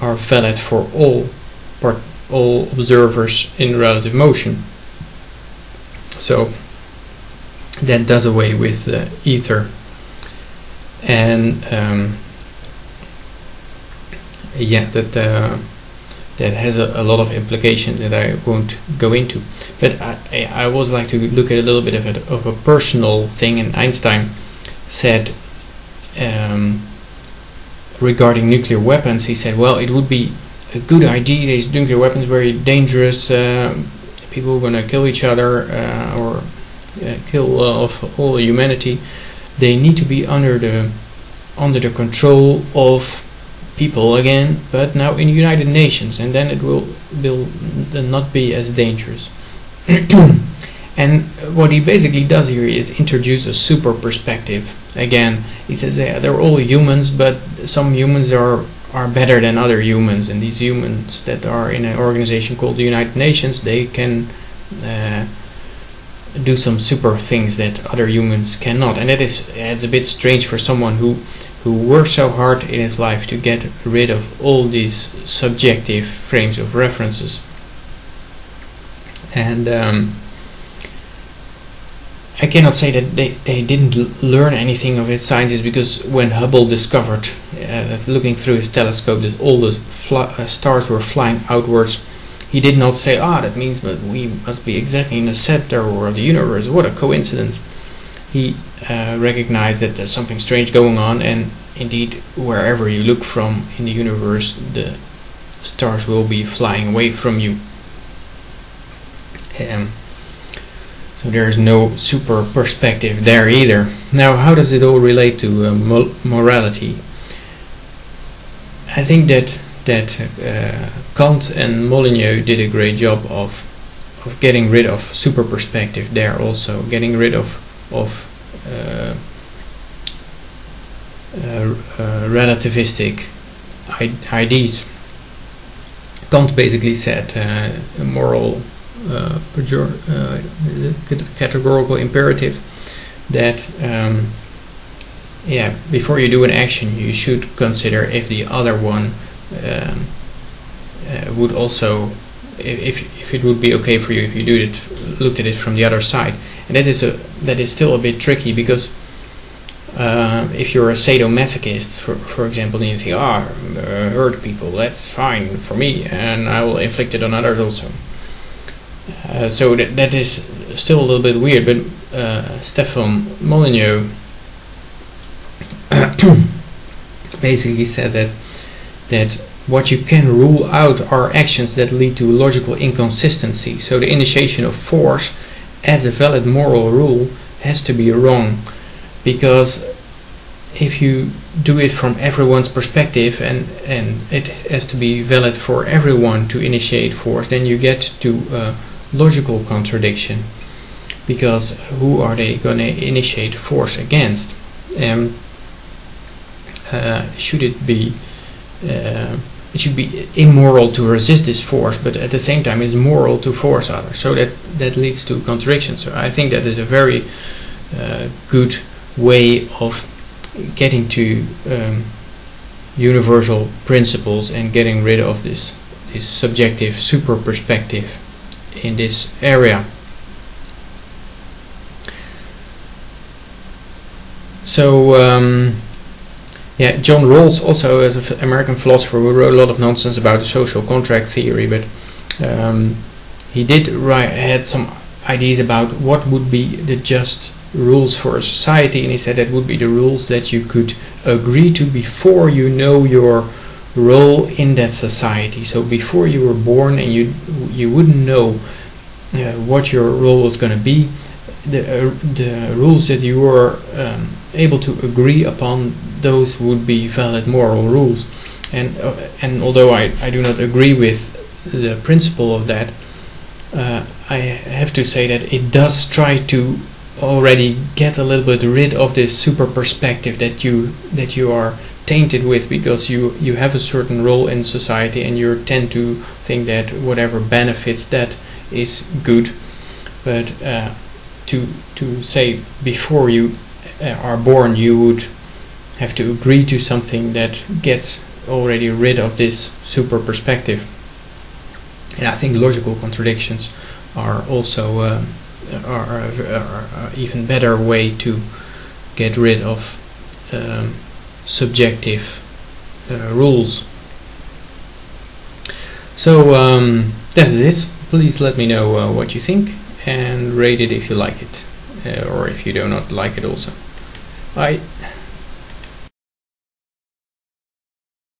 are valid for all observers in relative motion. So that does away with ether, and that has a lot of implications that I won't go into. But I would like to look at a little bit of a personal thing. And Einstein said regarding nuclear weapons, he said, well, it would be a good idea. These nuclear weapons are very dangerous. People are going to kill each other or kill all humanity. They need to be under the control of people again, but now in United Nations, and then it will not be as dangerous. And what he basically does here is introduce a super perspective. Again, he says they're all humans, but some humans are better than other humans, and these humans that are in an organization called the United Nations, they can do some super things that other humans cannot. And it's a bit strange for someone who worked so hard in his life to get rid of all these subjective frames of references. And I cannot say that they didn't learn anything of his scientists, because when Hubble discovered, looking through his telescope, that all the stars were flying outwards, he did not say, that means that we must be exactly in the center of the universe, what a coincidence. He recognized that there's something strange going on, and indeed, wherever you look from in the universe, the stars will be flying away from you. So there's no super perspective there either. Now, how does it all relate to morality? I think that Kant and Molyneux did a great job of getting rid of super perspective there, also getting rid of relativistic ideas. Kant basically said moral categorical imperative that before you do an action, you should consider if the other one would also, if it would be okay for you if you looked at it from the other side. And that is still a bit tricky, because if you're a sadomasochist, for example, and you think, hurt people, that's fine for me, and I will inflict it on others also. So that is still a little bit weird, but Stefan Molyneux basically said that what you can rule out are actions that lead to logical inconsistency. So the initiation of force as a valid moral rule has to be wrong, because if you do it from everyone's perspective and it has to be valid for everyone to initiate force, then you get to logical contradiction, because who are they going to initiate force against? Should it be it should be immoral to resist this force, but at the same time it's moral to force others, so that leads to contradiction. So I think that is a very good way of getting to universal principles and getting rid of this subjective super perspective in this area. So John Rawls also is an American philosopher who wrote a lot of nonsense about the social contract theory, but he had some ideas about what would be the just rules for a society, and he said that would be the rules that you could agree to before you know your role in that society. So before you were born and you wouldn't know what your role was going to be, the rules that you were able to agree upon, those would be valid moral rules. And although I do not agree with the principle of that, I have to say that it does try to already get a little bit rid of this super perspective that you are tainted with, because you have a certain role in society and you tend to think that whatever benefits that is good. But to say before you are born you would have to agree to something that gets already rid of this super perspective. And I think logical contradictions are also are a even better way to get rid of subjective rules. So that is this. Please let me know what you think, and rate it if you like it, or if you do not like it also. Bye.